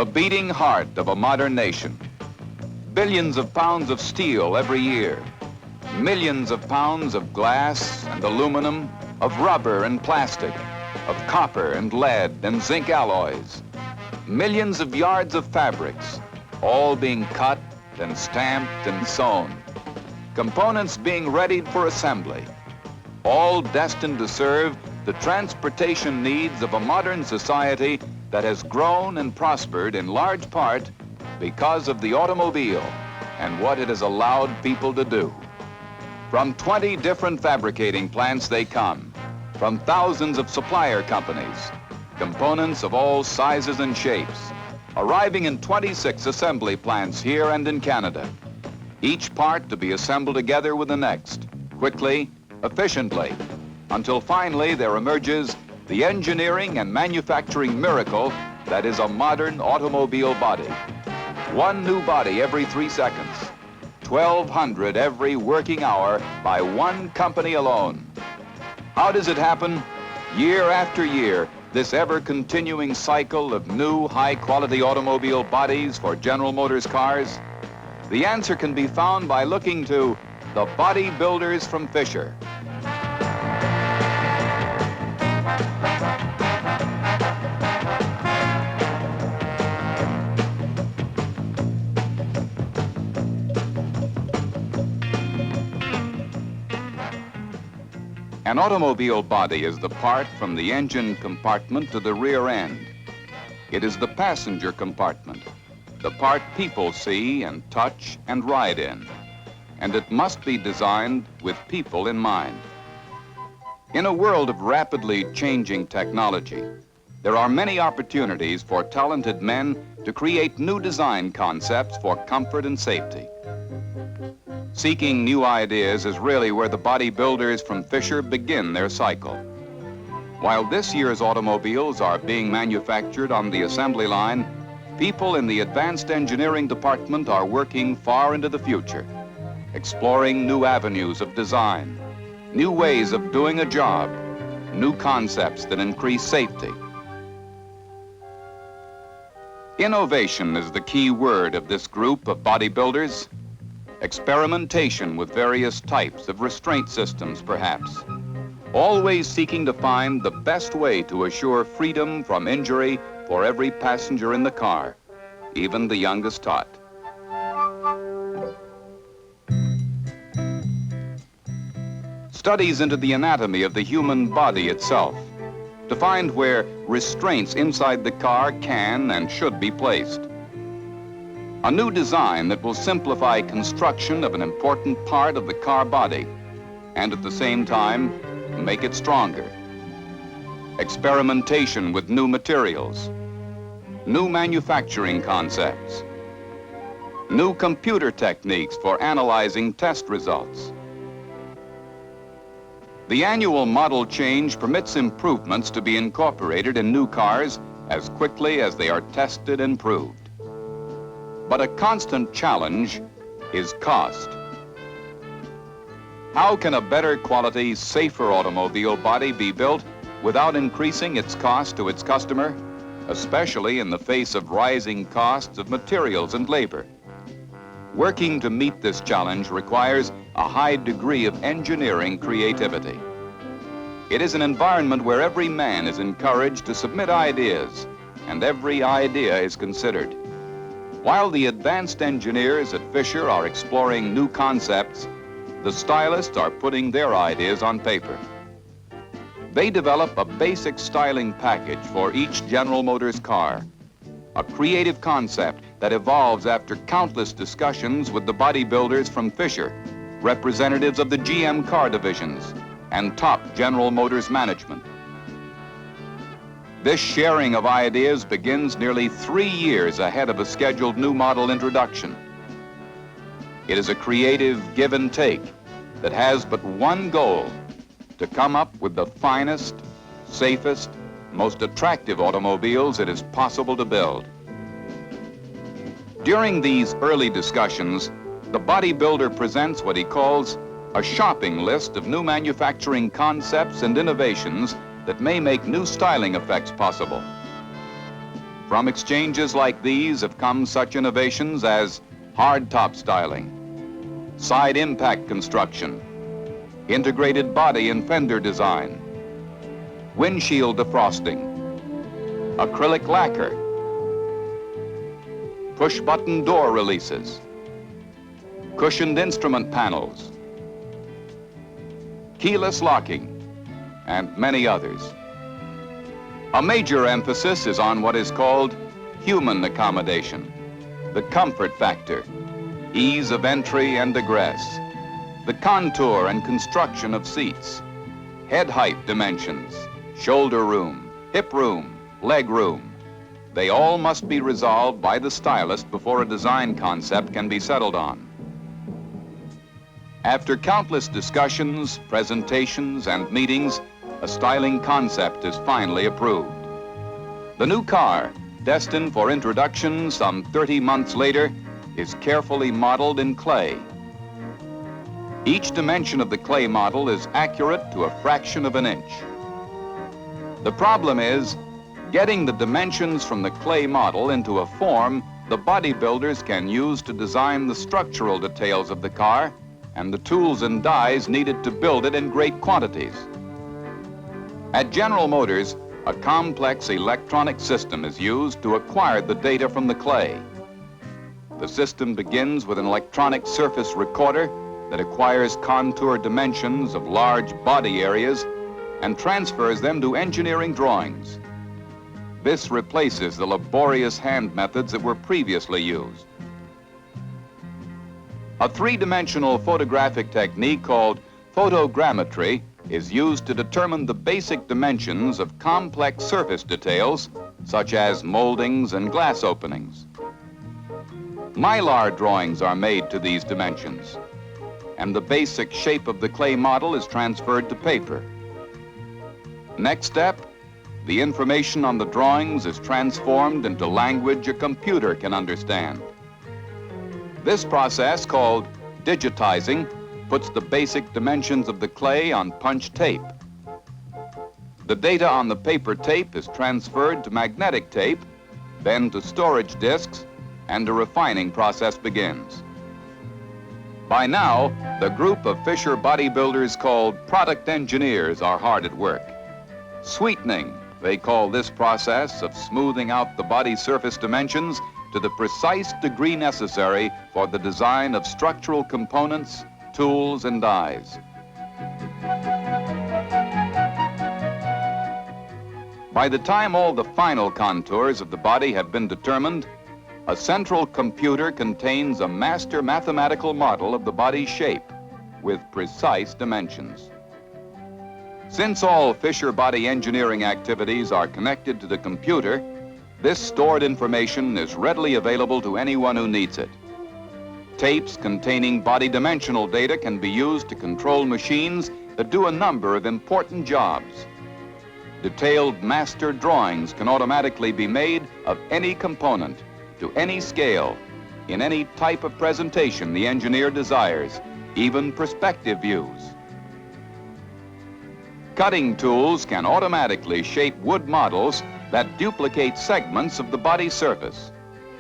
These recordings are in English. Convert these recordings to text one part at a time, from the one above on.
the beating heart of a modern nation. Billions of pounds of steel every year, millions of pounds of glass and aluminum, of rubber and plastic, of copper and lead and zinc alloys, millions of yards of fabrics, all being cut and stamped and sewn, components being readied for assembly, all destined to serve the transportation needs of a modern society that has grown and prospered in large part because of the automobile and what it has allowed people to do. From 20 different fabricating plants they come, from thousands of supplier companies, components of all sizes and shapes, arriving in 26 assembly plants here and in Canada, each part to be assembled together with the next, quickly, efficiently, until finally there emerges the engineering and manufacturing miracle that is a modern automobile body. One new body every 3 seconds, 1,200 every working hour by one company alone. How does it happen? Year after year, this ever-continuing cycle of new high-quality automobile bodies for General Motors cars? The answer can be found by looking to the Bodybuilders from Fisher. An automobile body is the part from the engine compartment to the rear end. It is the passenger compartment, the part people see and touch and ride in. And it must be designed with people in mind. In a world of rapidly changing technology, there are many opportunities for talented men to create new design concepts for comfort and safety. Seeking new ideas is really where the bodybuilders from Fisher begin their cycle. While this year's automobiles are being manufactured on the assembly line, people in the advanced engineering department are working far into the future, exploring new avenues of design, new ways of doing a job, new concepts that increase safety. Innovation is the key word of this group of bodybuilders. Experimentation with various types of restraint systems, perhaps. Always seeking to find the best way to assure freedom from injury for every passenger in the car, even the youngest tot. Studies into the anatomy of the human body itself to find where restraints inside the car can and should be placed. A new design that will simplify construction of an important part of the car body and at the same time make it stronger. Experimentation with new materials, new manufacturing concepts, new computer techniques for analyzing test results. The annual model change permits improvements to be incorporated in new cars as quickly as they are tested and proved. But a constant challenge is cost. How can a better quality, safer automobile body be built without increasing its cost to its customer, especially in the face of rising costs of materials and labor? Working to meet this challenge requires a high degree of engineering creativity. It is an environment where every man is encouraged to submit ideas, and every idea is considered. While the advanced engineers at Fisher are exploring new concepts, the stylists are putting their ideas on paper. They develop a basic styling package for each General Motors car, a creative concept that evolves after countless discussions with the bodybuilders from Fisher, representatives of the GM car divisions, and top General Motors management. This sharing of ideas begins nearly 3 years ahead of a scheduled new model introduction. It is a creative give and take that has but one goal: to come up with the finest, safest, most attractive automobiles it is possible to build. During these early discussions, the bodybuilder presents what he calls a shopping list of new manufacturing concepts and innovations that may make new styling effects possible. From exchanges like these have come such innovations as hard top styling, side impact construction, integrated body and fender design, windshield defrosting, acrylic lacquer, push-button door releases, cushioned instrument panels, keyless locking, and many others. A major emphasis is on what is called human accommodation, the comfort factor, ease of entry and egress, the contour and construction of seats, head height dimensions, shoulder room, hip room, leg room. They all must be resolved by the stylist before a design concept can be settled on. After countless discussions, presentations, and meetings, a styling concept is finally approved. The new car, destined for introduction some 30 months later, is carefully modeled in clay. Each dimension of the clay model is accurate to a fraction of an inch. The problem is getting the dimensions from the clay model into a form the bodybuilders can use to design the structural details of the car and the tools and dies needed to build it in great quantities. At General Motors, a complex electronic system is used to acquire the data from the clay. The system begins with an electronic surface recorder that acquires contour dimensions of large body areas and transfers them to engineering drawings. This replaces the laborious hand methods that were previously used. A three-dimensional photographic technique called photogrammetry is used to determine the basic dimensions of complex surface details, such as moldings and glass openings. Mylar drawings are made to these dimensions, and the basic shape of the clay model is transferred to paper. Next step, the information on the drawings is transformed into language a computer can understand. This process, called digitizing, puts the basic dimensions of the clay on punch tape. The data on the paper tape is transferred to magnetic tape, then to storage disks, and a refining process begins. By now, the group of Fisher bodybuilders called product engineers are hard at work. Sweetening, they call this process of smoothing out the body surface dimensions to the precise degree necessary for the design of structural components, tools, and dies. By the time all the final contours of the body have been determined, a central computer contains a master mathematical model of the body's shape with precise dimensions. Since all Fisher body engineering activities are connected to the computer, this stored information is readily available to anyone who needs it. Tapes containing body dimensional data can be used to control machines that do a number of important jobs. Detailed master drawings can automatically be made of any component, to any scale, in any type of presentation the engineer desires, even perspective views. Cutting tools can automatically shape wood models that duplicate segments of the body surface,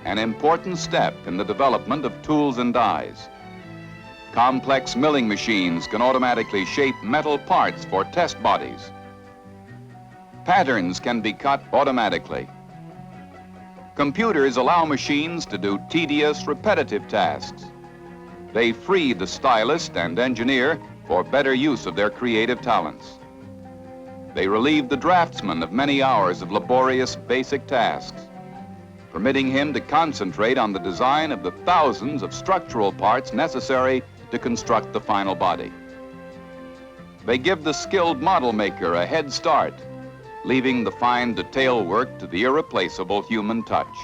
an important step in the development of tools and dies. Complex milling machines can automatically shape metal parts for test bodies. Patterns can be cut automatically. Computers allow machines to do tedious, repetitive tasks. They free the stylist and engineer for better use of their creative talents. They relieve the draftsman of many hours of laborious basic tasks, permitting him to concentrate on the design of the thousands of structural parts necessary to construct the final body. They give the skilled model maker a head start, leaving the fine detail work to the irreplaceable human touch.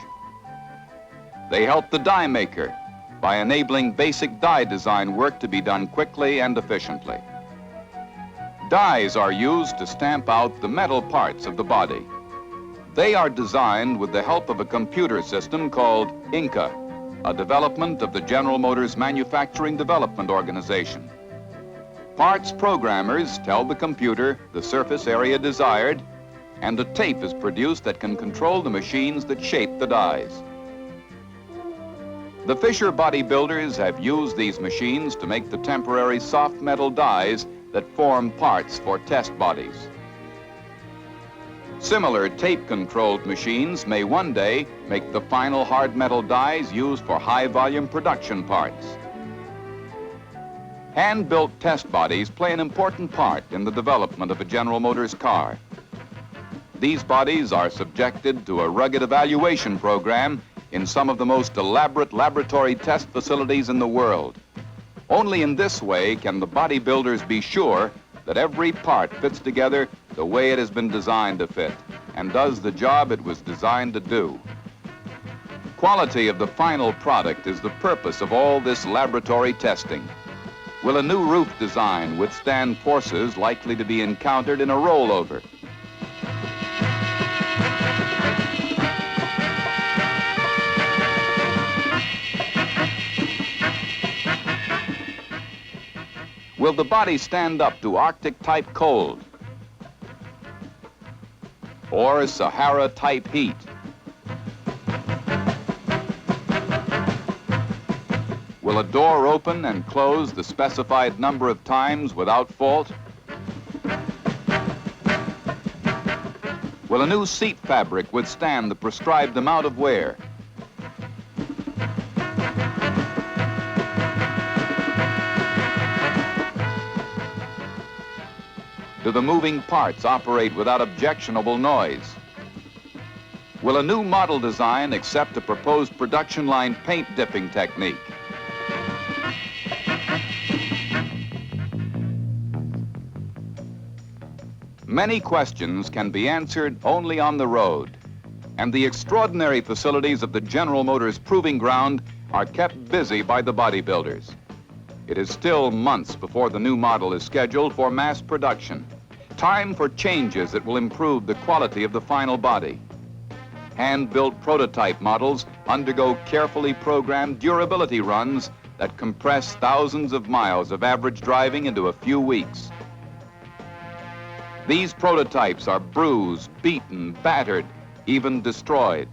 They help the die maker by enabling basic die design work to be done quickly and efficiently. Dies are used to stamp out the metal parts of the body. They are designed with the help of a computer system called Inca, a development of the General Motors Manufacturing Development Organization. Parts programmers tell the computer the surface area desired, and a tape is produced that can control the machines that shape the dies. The Fisher bodybuilders have used these machines to make the temporary soft metal dies that form parts for test bodies. Similar tape-controlled machines may one day make the final hard metal dies used for high-volume production parts. Hand-built test bodies play an important part in the development of a General Motors car. These bodies are subjected to a rugged evaluation program in some of the most elaborate laboratory test facilities in the world. Only in this way can the bodybuilders be sure that every part fits together the way it has been designed to fit and does the job it was designed to do. Quality of the final product is the purpose of all this laboratory testing. Will a new roof design withstand forces likely to be encountered in a rollover? Will the body stand up to Arctic-type cold or Sahara-type heat? Will a door open and close the specified number of times without fault? Will a new seat fabric withstand the prescribed amount of wear? Do the moving parts operate without objectionable noise? Will a new model design accept a proposed production line paint dipping technique? Many questions can be answered only on the road, and the extraordinary facilities of the General Motors Proving Ground are kept busy by the bodybuilders. It is still months before the new model is scheduled for mass production. Time for changes that will improve the quality of the final body. Hand-built prototype models undergo carefully programmed durability runs that compress thousands of miles of average driving into a few weeks. These prototypes are bruised, beaten, battered, even destroyed.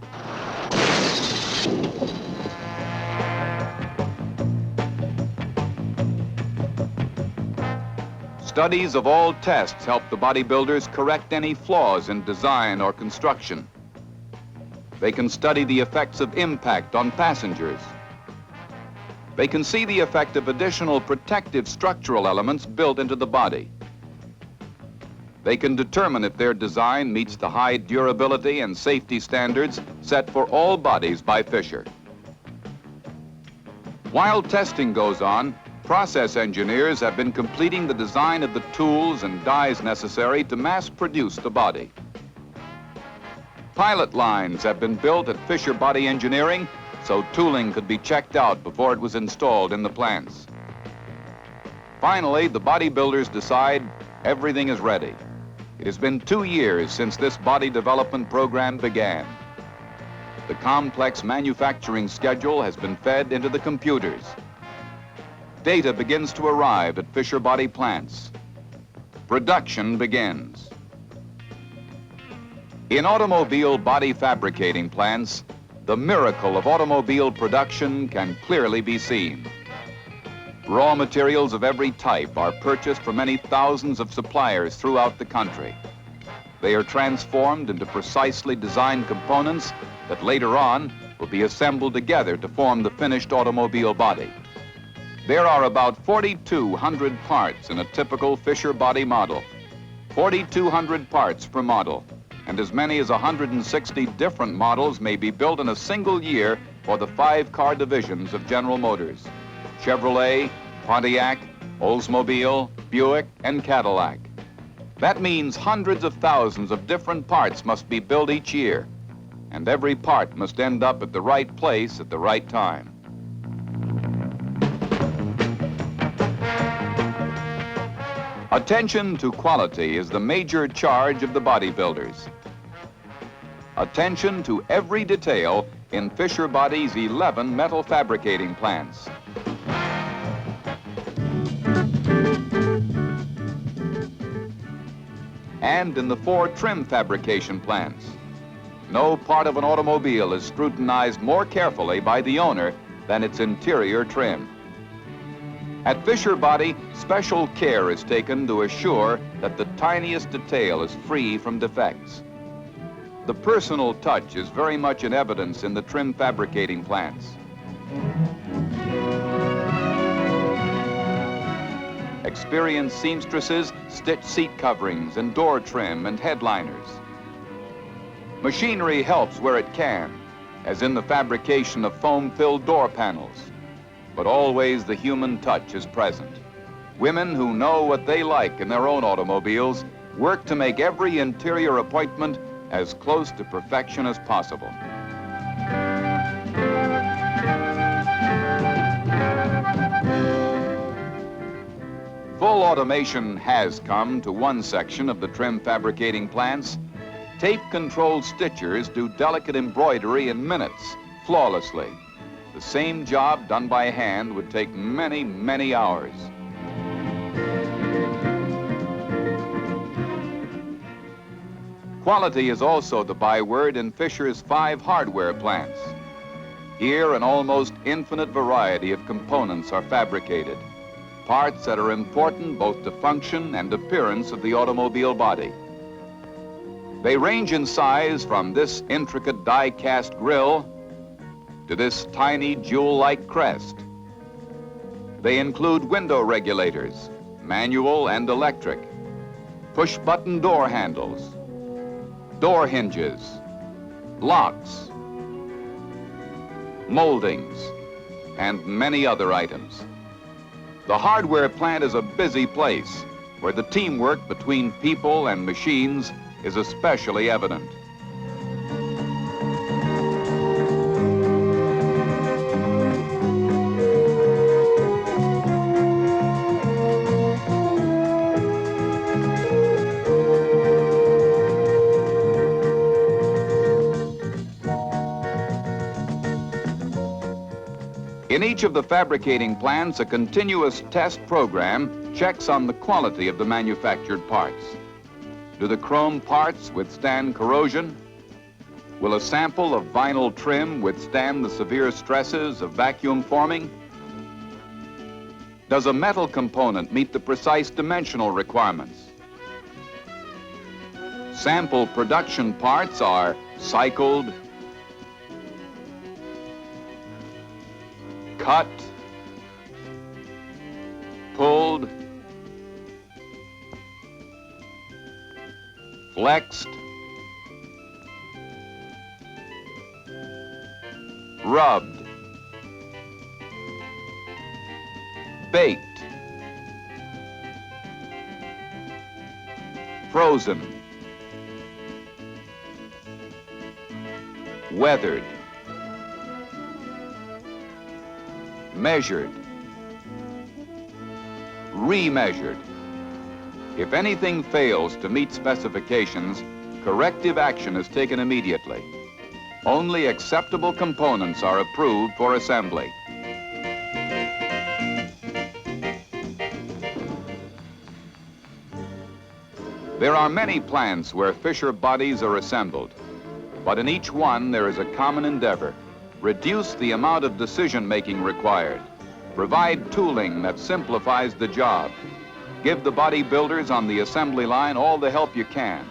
Studies of all tests help the bodybuilders correct any flaws in design or construction. They can study the effects of impact on passengers. They can see the effect of additional protective structural elements built into the body. They can determine if their design meets the high durability and safety standards set for all bodies by Fisher. While testing goes on, process engineers have been completing the design of the tools and dies necessary to mass produce the body. Pilot lines have been built at Fisher Body Engineering so tooling could be checked out before it was installed in the plants. Finally, the bodybuilders decide everything is ready. It has been 2 years since this body development program began. The complex manufacturing schedule has been fed into the computers. Data begins to arrive at Fisher Body plants. Production begins. In automobile body fabricating plants, the miracle of automobile production can clearly be seen. Raw materials of every type are purchased from many thousands of suppliers throughout the country. They are transformed into precisely designed components that later on will be assembled together to form the finished automobile body. There are about 4,200 parts in a typical Fisher body model, 4,200 parts per model, and as many as 160 different models may be built in a single year for the 5-car divisions of General Motors: Chevrolet, Pontiac, Oldsmobile, Buick, and Cadillac. That means hundreds of thousands of different parts must be built each year, and every part must end up at the right place at the right time. Attention to quality is the major charge of the bodybuilders. Attention to every detail in Fisher Body's 11 metal fabricating plants. and in the 4 trim fabrication plants. No part of an automobile is scrutinized more carefully by the owner than its interior trim. At Fisher Body, special care is taken to assure that the tiniest detail is free from defects. The personal touch is very much in evidence in the trim fabricating plants. Experienced seamstresses stitch seat coverings and door trim and headliners. Machinery helps where it can, as in the fabrication of foam-filled door panels. But always the human touch is present. Women who know what they like in their own automobiles work to make every interior appointment as close to perfection as possible. Full automation has come to one section of the trim fabricating plants. Tape-controlled stitchers do delicate embroidery in minutes, flawlessly. The same job done by hand would take many, many hours. Quality is also the byword in Fisher's 5 hardware plants. Here, an almost infinite variety of components are fabricated, parts that are important both to function and appearance of the automobile body. They range in size from this intricate die-cast grille to this tiny jewel-like crest. They include window regulators, manual and electric, push-button door handles, door hinges, locks, moldings, and many other items. The hardware plant is a busy place where the teamwork between people and machines is especially evident. In each of the fabricating plants, a continuous test program checks on the quality of the manufactured parts. Do the chrome parts withstand corrosion? Will a sample of vinyl trim withstand the severe stresses of vacuum forming? Does a metal component meet the precise dimensional requirements? Sample production parts are cycled, cut, pulled, flexed, rubbed, baked, frozen, weathered, measured, remeasured. If anything fails to meet specifications, corrective action is taken immediately. Only acceptable components are approved for assembly. There are many plants where Fisher bodies are assembled, but in each one there is a common endeavor. Reduce the amount of decision-making required. Provide tooling that simplifies the job. Give the bodybuilders on the assembly line all the help you can.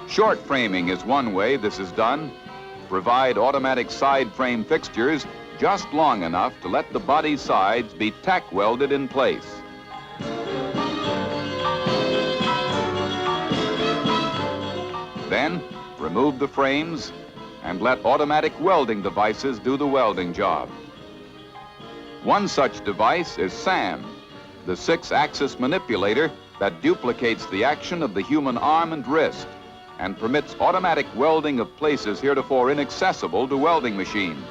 Short framing is one way this is done. Provide automatic side frame fixtures just long enough to let the body sides be tack welded in place. Then remove the frames and let automatic welding devices do the welding job. One such device is SAM, the 6-axis manipulator that duplicates the action of the human arm and wrist and permits automatic welding of places heretofore inaccessible to welding machines.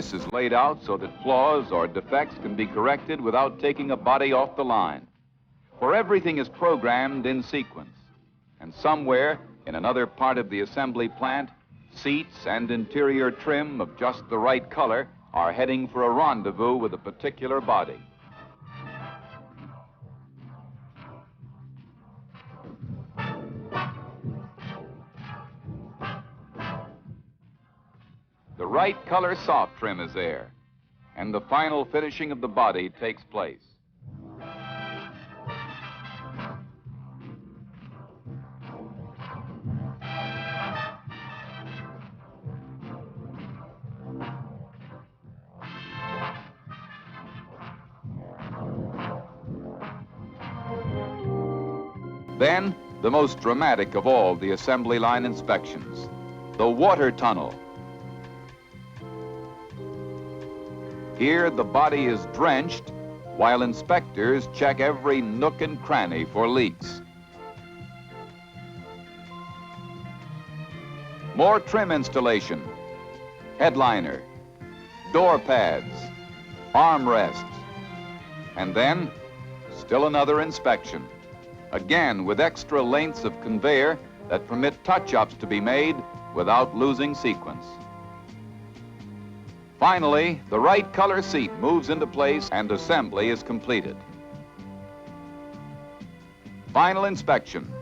course, is laid out so that flaws or defects can be corrected without taking a body off the line. For everything is programmed in sequence. And somewhere in another part of the assembly plant, seats and interior trim of just the right color are heading for a rendezvous with a particular body. The right color soft trim is there, and the final finishing of the body takes place. Then, the most dramatic of all the assembly line inspections, the water tunnel. Here, the body is drenched while inspectors check every nook and cranny for leaks. More trim installation, headliner, door pads, armrests, and then still another inspection, again with extra lengths of conveyor that permit touch-ups to be made without losing sequence. Finally, the right color seat moves into place and assembly is completed. Final inspection.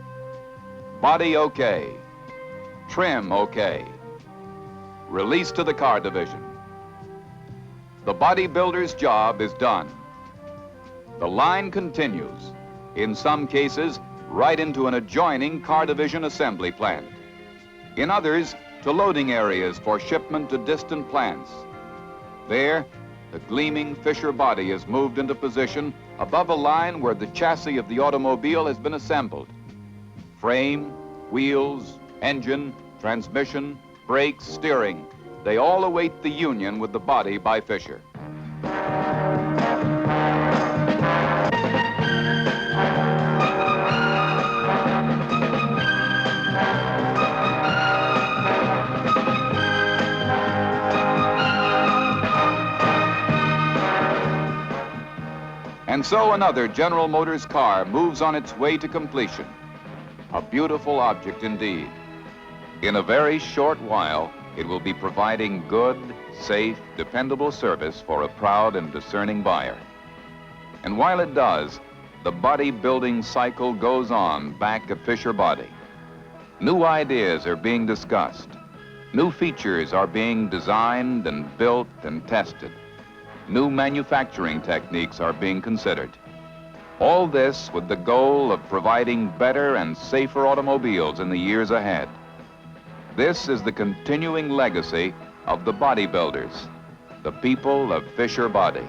Body okay. Trim okay. Release to the car division. The bodybuilder's job is done. The line continues, in some cases, right into an adjoining car division assembly plant. In others, to loading areas for shipment to distant plants. There, the gleaming Fisher body is moved into position above a line where the chassis of the automobile has been assembled. Frame, wheels, engine, transmission, brakes, steering, they all await the union with the body by Fisher. And so another General Motors car moves on its way to completion. A beautiful object indeed. In a very short while, it will be providing good, safe, dependable service for a proud and discerning buyer. And while it does, the bodybuilding cycle goes on back at Fisher Body. New ideas are being discussed. New features are being designed and built and tested. New manufacturing techniques are being considered. All this with the goal of providing better and safer automobiles in the years ahead. This is the continuing legacy of the bodybuilders, the people of Fisher Body.